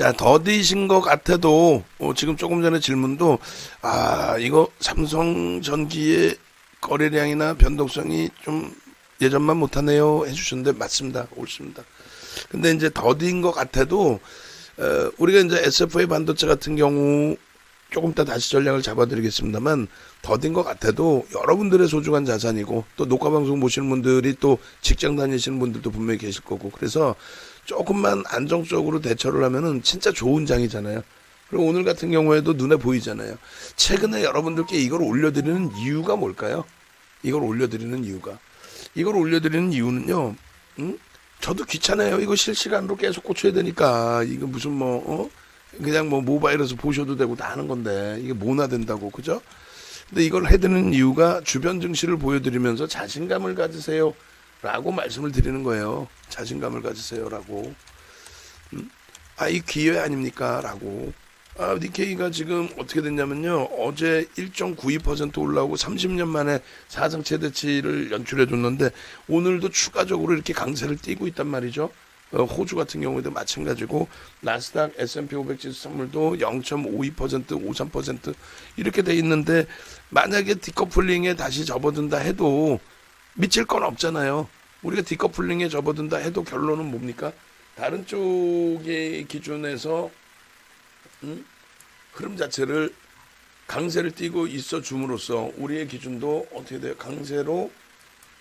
자, 더디신 것 같아도 지금 조금 전에 질문도 이거 삼성전기의 거래량이나 변동성이 좀 예전만 못하네요 해주셨는데 맞습니다. 옳습니다. 근데 이제 더디인 것 같아도 우리가 이제 SFA 반도체 같은 경우 조금 이따 다시 전략을 잡아드리겠습니다만 더딘 것 같아도 여러분들의 소중한 자산이고 또 녹화방송 보시는 분들이 또 직장 다니시는 분들도 분명히 계실 거고 그래서 조금만 안정적으로 대처를 하면은 진짜 좋은 장이잖아요. 그리고 오늘 같은 경우에도 눈에 보이잖아요. 최근에 여러분들께 이걸 올려드리는 이유가 뭘까요? 이걸 올려드리는 이유는요. 저도 귀찮아요. 이거 실시간으로 계속 고쳐야 되니까 이거 무슨 그냥 모바일에서 보셔도 되고 다 하는 건데 이게 뭐나 된다고 그죠? 근데 이걸 해드리는 이유가 주변 증시를 보여드리면서 자신감을 가지세요 라고 말씀을 드리는 거예요. 자신감을 가지세요라고. 이 기회 아닙니까? 라고. 니케이가 지금 어떻게 됐냐면요. 어제 1.92% 올라오고 30년 만에 사상 최대치를 연출해 줬는데 오늘도 추가적으로 이렇게 강세를 띄고 있단 말이죠. 호주 같은 경우에도 마찬가지고 나스닥 S&P 500 지수 선물도 0.52% 53% 이렇게 돼 있는데 만약에 디커플링에 다시 접어든다 해도 미칠 건 없잖아요. 우리가 디커플링에 접어든다 해도 결론은 뭡니까? 다른 쪽의 기준에서 흐름 자체를 강세를 띠고 있어 줌으로써 우리의 기준도 어떻게 돼요? 강세로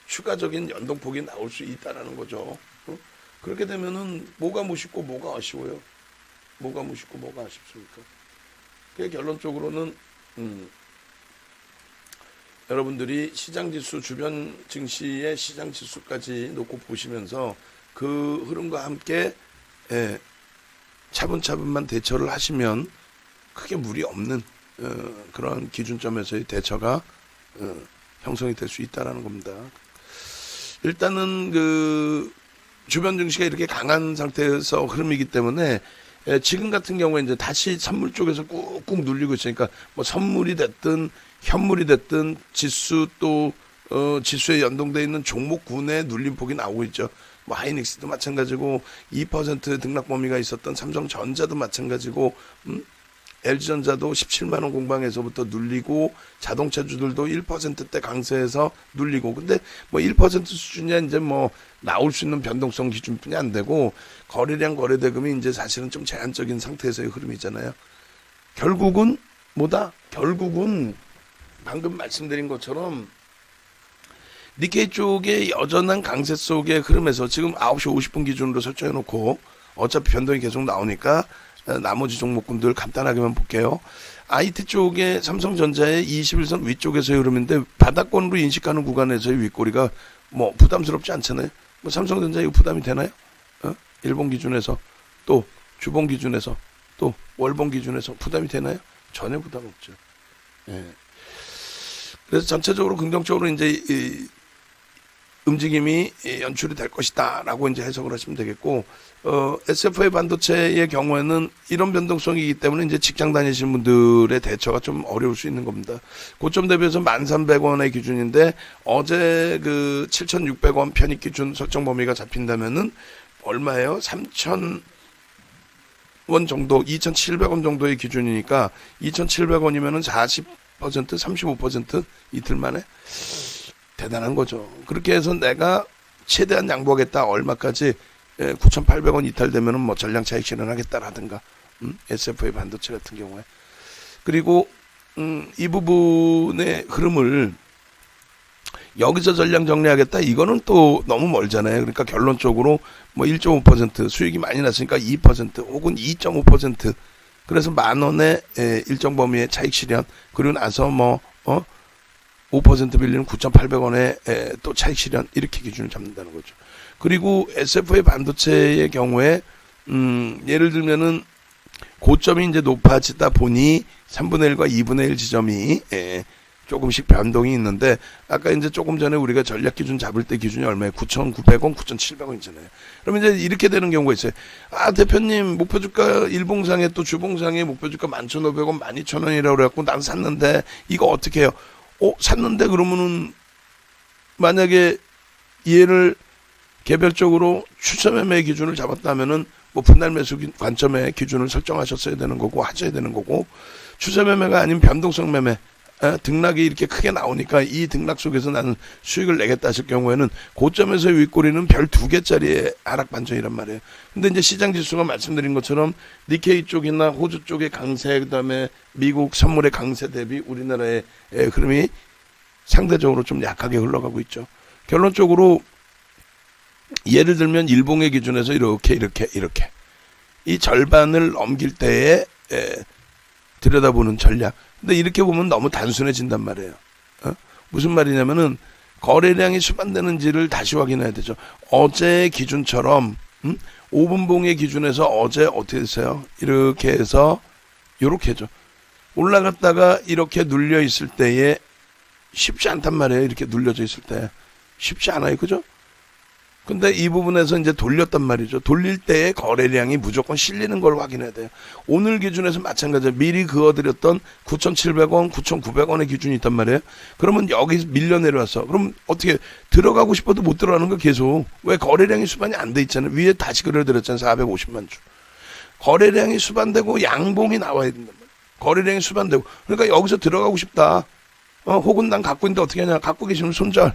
추가적인 연동폭이 나올 수 있다라는 거죠. 그렇게 되면은 뭐가 무쉽고 뭐가 아쉬워요? 뭐가 무쉽고 뭐가 아쉽습니까? 그 결론적으로는 여러분들이 시장지수 주변 증시의 시장지수까지 놓고 보시면서 그 흐름과 함께 차분차분만 대처를 하시면 크게 무리 없는 그런 기준점에서의 대처가 형성이 될 수 있다라는 겁니다. 일단은 그 주변 증시가 이렇게 강한 상태에서 흐름이기 때문에 지금 같은 경우에 이제 다시 선물 쪽에서 꾹꾹 눌리고 있으니까 뭐 선물이 됐든 현물이 됐든 지수 또 지수에 연동되어 있는 종목군의 눌림폭이 나오고 있죠. 뭐 하이닉스도 마찬가지고 2% 등락 범위가 있었던 삼성전자도 마찬가지고 LG전자도 17만 원 공방에서부터 눌리고 자동차주들도 1%대 강세에서 눌리고 근데 뭐 1% 수준이야 이제 뭐 나올 수 있는 변동성 기준뿐이 안 되고 거래량 거래대금이 이제 사실은 좀 제한적인 상태에서의 흐름이잖아요. 결국은 뭐다? 결국은 방금 말씀드린 것처럼 니케이 쪽의 여전한 강세 속의 흐름에서 지금 9시 50분 기준으로 설정해 놓고 어차피 변동이 계속 나오니까 나머지 종목군들 간단하게만 볼게요. IT 쪽에 삼성전자의 21선 위쪽에서의 흐름인데 바닥권으로 인식하는 구간에서의 윗꼬리가 뭐 부담스럽지 않잖아요. 뭐 삼성전자 이거 부담이 되나요? 일본 기준에서 또 주봉 기준에서 또 월봉 기준에서 부담이 되나요? 전혀 부담 없죠. 그래서 전체적으로 긍정적으로 이제 움직임이 연출이 될 것이다 라고 이제 해석을 하시면 되겠고 SFA 반도체의 경우에는 이런 변동성이기 때문에 이제 직장 다니시는 분들의 대처가 좀 어려울 수 있는 겁니다. 고점 대비해서 1,300원의 기준인데 어제 그 7,600원 편입 기준 설정 범위가 잡힌다면은 얼마예요? 3,000원 정도, 2,700원 정도의 기준이니까 2,700원이면은 40%, 35% 이틀 만에 대단한 거죠. 그렇게 해서 내가 최대한 양보하겠다. 얼마까지 9,800원 이탈되면은 뭐 전량 차익 실현하겠다라든가 SFA 반도체 같은 경우에 그리고 이 부분의 흐름을 여기서 전량 정리하겠다. 이거는 또 너무 멀잖아요. 그러니까 결론적으로 뭐 1.5% 수익이 많이 났으니까 2% 혹은 2.5% 그래서 10,000원의 일정 범위의 차익 실현 그리고 나서 뭐 5% 빌리는 9,800원에 또 차익 실현 이렇게 기준을 잡는다는 거죠. 그리고 SFA 반도체의 경우에 예를 들면은 고점이 이제 높아지다 보니 3분의 1과 2분의 1 지점이 조금씩 변동이 있는데 아까 이제 조금 전에 우리가 전략 기준 잡을 때 기준이 얼마예요? 9,900원, 9,700원이잖아요. 그러면 이제 이렇게 되는 경우가 있어요. 대표님 목표주가 일봉상에 또 주봉상에 목표주가 11,500원, 12,000원이라고 그래갖고 난 샀는데 이거 어떻게 해요? 샀는데 그러면은 만약에 얘를 개별적으로 추천 매매 기준을 잡았다면은 뭐 분할 매수 관점의 기준을 설정하셨어야 되는 거고 하셔야 되는 거고, 추세 매매가 아닌 변동성 매매, 등락이 이렇게 크게 나오니까 이 등락 속에서 나는 수익을 내겠다 하실 경우에는 고점에서의 윗꼬리는 별 2개짜리의 하락 반전이란 말이에요. 근데 이제 시장 지수가 말씀드린 것처럼 니케이 쪽이나 호주 쪽의 강세, 그다음에 미국 선물의 강세 대비 우리나라의 흐름이 상대적으로 좀 약하게 흘러가고 있죠. 결론적으로 예를 들면 일봉의 기준에서 이렇게 이 절반을 넘길 때에 들여다보는 전략. 근데 이렇게 보면 너무 단순해진단 말이에요. 무슨 말이냐면은 거래량이 수반되는지를 다시 확인해야 되죠. 어제 기준처럼 5분봉의 기준에서 어제 어떻게 됐어요? 이렇게 해서 요렇게 해죠. 올라갔다가 이렇게 눌려 있을 때에 쉽지 않단 말이에요. 이렇게 눌려져 있을 때 쉽지 않아요. 그죠? 근데 이 부분에서 이제 돌렸단 말이죠. 돌릴 때의 거래량이 무조건 실리는 걸 확인해야 돼요. 오늘 기준에서 마찬가지예요. 미리 그어드렸던 9,700원, 9,900원의 기준이 있단 말이에요. 그러면 여기 밀려 내려왔어. 그럼 어떻게 들어가고 싶어도 못 들어가는 거 계속. 왜? 거래량이 수반이 안 돼 있잖아요. 위에 다시 그려드렸잖아요. 450만 주. 거래량이 수반되고 양봉이 나와야 된단 말이에요. 거래량이 수반되고. 그러니까 여기서 들어가고 싶다. 혹은 난 갖고 있는데 어떻게 하냐. 갖고 계시면 손절.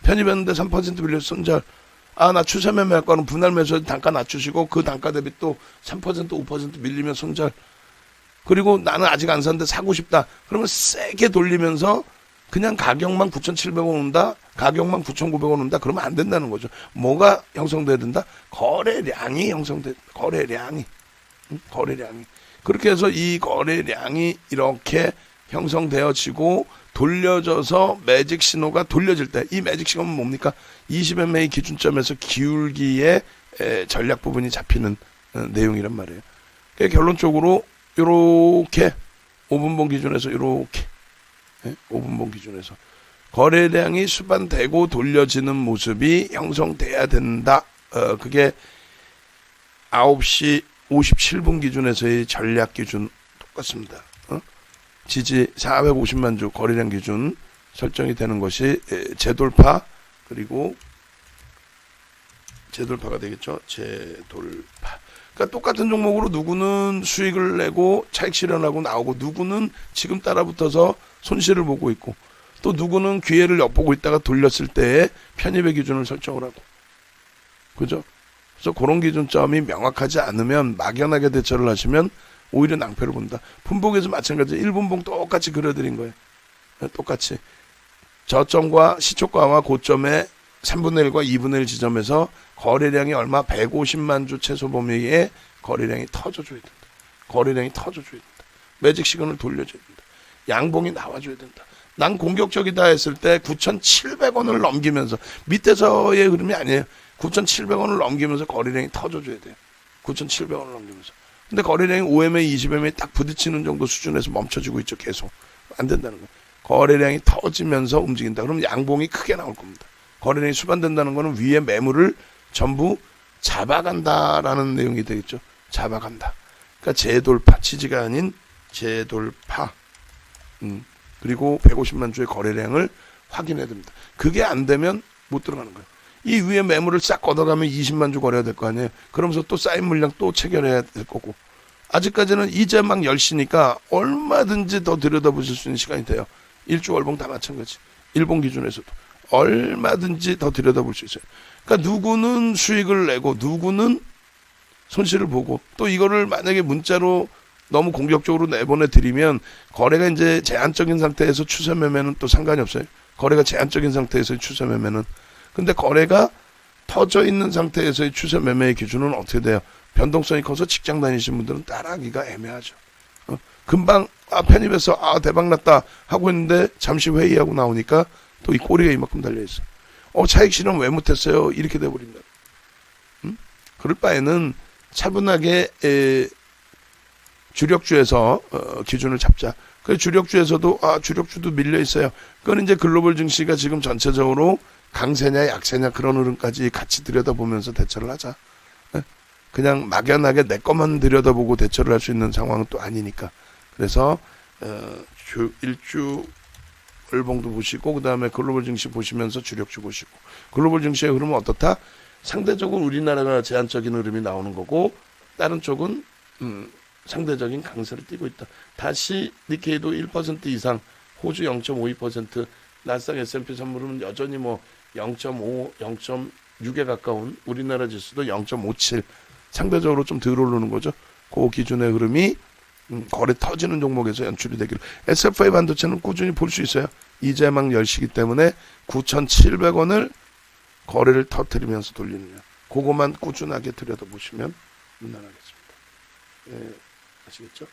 편입했는데 3% 빌려 손절. 나 추세 매매할 거는 분할 매수 단가 낮추시고 그 단가 대비 또 3% 5% 밀리면 손절. 그리고 나는 아직 안 샀는데 사고 싶다. 그러면 세게 돌리면서 그냥 가격만 9,700원 온다. 가격만 9,900원 온다. 그러면 안 된다는 거죠. 뭐가 형성돼야 된다? 거래량이 형성돼. 거래량이. 그렇게 해서 이 거래량이 이렇게 형성되어지고 돌려져서 매직 신호가 돌려질 때, 이 매직 신호는 뭡니까? 20MA 기준점에서 기울기의 전략 부분이 잡히는 내용이란 말이에요. 그러니까 결론적으로 요렇게 5분봉 기준에서 요렇게 5분봉 기준에서 거래량이 수반되고 돌려지는 모습이 형성돼야 된다. 그게 9시 57분 기준에서의 전략 기준 똑같습니다. 지지 450만 주 거래량 기준 설정이 되는 것이 재돌파, 그리고 재돌파가 되겠죠. 재돌파. 그러니까 똑같은 종목으로 누구는 수익을 내고 차익 실현하고 나오고, 누구는 지금 따라붙어서 손실을 보고 있고, 또 누구는 기회를 엿보고 있다가 돌렸을 때에 편입의 기준을 설정을 하고. 그죠? 그래서 그런 기준점이 명확하지 않으면 막연하게 대처를 하시면 오히려 낭패를 본다. 분봉에서 마찬가지. 1분봉 똑같이 그려드린 거예요. 똑같이. 저점과 시초가와 고점의 3분의 1과 2분의 1 지점에서 거래량이 얼마? 150만 주 최소 범위에 거래량이 터져줘야 된다. 거래량이 터져줘야 된다. 매직 시그널을 돌려줘야 된다. 양봉이 나와줘야 된다. 난 공격적이다 했을 때 9,700원을 넘기면서, 밑에서의 흐름이 아니에요. 9,700원을 넘기면서 거래량이 터져줘야 돼요. 9,700원을 넘기면서. 근데 거래량이 5MA, 20MA 딱 부딪히는 정도 수준에서 멈춰지고 있죠. 계속. 안 된다는 거예요. 거래량이 터지면서 움직인다. 그럼 양봉이 크게 나올 겁니다. 거래량이 수반된다는 거는 위에 매물을 전부 잡아간다라는 내용이 되겠죠. 잡아간다. 그러니까 재돌파, 지지가 아닌 재돌파. 그리고 150만 주의 거래량을 확인해야 됩니다. 그게 안 되면 못 들어가는 거예요. 이 위에 매물을 싹 걷어가면 20만 주 거래가 될 거 아니에요. 그러면서 또 쌓인 물량 또 체결해야 될 거고. 아직까지는 이제 막 10시니까 얼마든지 더 들여다보실 수 있는 시간이 돼요. 일주 월봉 다 마찬가지. 일봉 기준에서도 얼마든지 더 들여다볼 수 있어요. 그러니까 누구는 수익을 내고 누구는 손실을 보고, 또 이거를 만약에 문자로 너무 공격적으로 내보내 드리면 거래가 이제 제한적인 상태에서 추세 매매는 또 상관이 없어요. 거래가 제한적인 상태에서의 추세 매매는. 근데 거래가 터져 있는 상태에서의 추세 매매의 기준은 어떻게 돼요? 변동성이 커서 직장 다니시는 분들은 따라하기가 애매하죠. 금방 편입해서 대박 났다 하고 있는데 잠시 회의하고 나오니까 또 이 꼬리가 이만큼 달려있어요. 차익 실현 왜 못했어요? 이렇게 돼버린다. 그럴 바에는 차분하게 주력주에서 기준을 잡자. 그 주력주에서도 주력주도 밀려 있어요. 그건 이제 글로벌 증시가 지금 전체적으로 강세냐 약세냐 그런 흐름까지 같이 들여다보면서 대처를 하자. 그냥 막연하게 내 것만 들여다보고 대처를 할 수 있는 상황은 또 아니니까. 그래서 일주 월봉도 보시고, 그 다음에 글로벌 증시 보시면서 주력주 보시고. 글로벌 증시의 흐름은 어떻다? 상대적으로 우리나라가 제한적인 흐름이 나오는 거고 다른 쪽은 상대적인 강세를 띠고 있다. 다시 니케이도 1% 이상, 호주 0.52%, 나스닥 S&P 선물은 여전히 뭐 0.5, 0.6에 가까운 우리나라 지수도 0.57 상대적으로 좀 덜 오르는 거죠. 그 기준의 흐름이 거래 터지는 종목에서 연출이 되기를. SFA 반도체는 꾸준히 볼 수 있어요. 이재망 10시기 때문에 9,700원을 거래를 터뜨리면서 돌리느냐. 그것만 꾸준하게 들여다보시면 무난하겠습니다. 예, 아시겠죠?